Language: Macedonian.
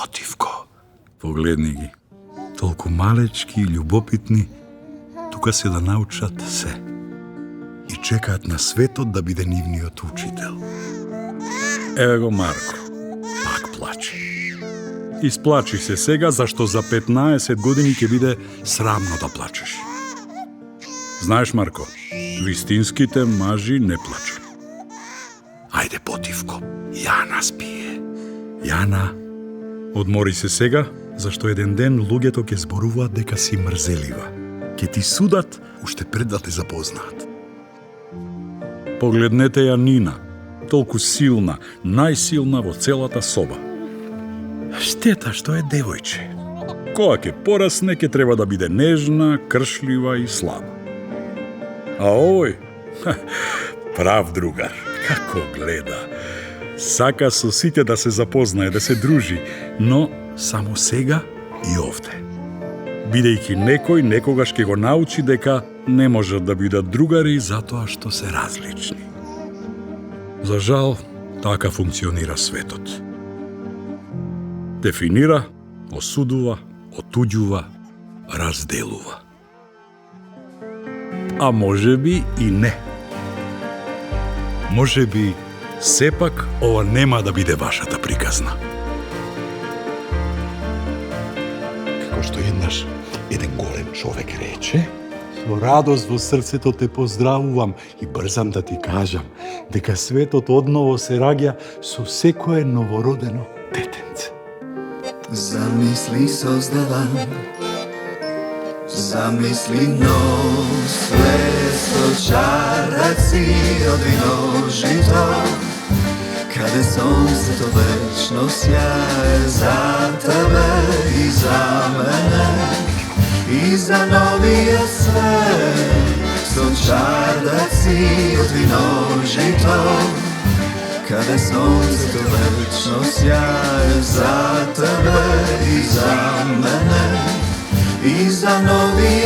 Ботивко. Погледни ги. Толку малечки и љубопитни, тука се да научат се. И чекаат на светот да биде нивниот учител. Еве го Марко. Пак плаче. Исплачи се сега, зашто за 15 години ќе биде срамно да плачеш. Знаеш, Марко, вистинските мажи не плачат. Ајде, Ботивко, Јана спие. Јана, одмори се сега, зашто еден ден луѓето ќе зборуваат дека си мрзелива. Ќе ти судат уште пред да те запознаат. Погледнете ја Нина, толку силна, најсилна во целата соба. Штета што е девојче. Кога ќе порасне, ќе треба да биде нежна, кршлива и слаба. А овој, прав другар, како гледа. Сака со сите да се запознае, да се дружи, но само сега и овде. Бидејќи некој некогаш ќе го научи дека не можат да бидат другари затоа што се различни. За жал, така функционира светот. Дефинира, осудува, отуѓува, разделува. А може би и не. Може би сепак ова нема да биде вашата приказна. Како што еднаш еден голем човек рече, со радост во срцето те поздравувам и брзам да ти кажам дека светот одново се раѓа со секое новородено детенце. Замисли создава, замисли нос, лесо чараци од вино жито, каде сонцето вечно сјае за тебе и за мене, и за новиот свет, со чараци од вино жито, каде сонцето вечно сјае за тебе и за мене, и за новиот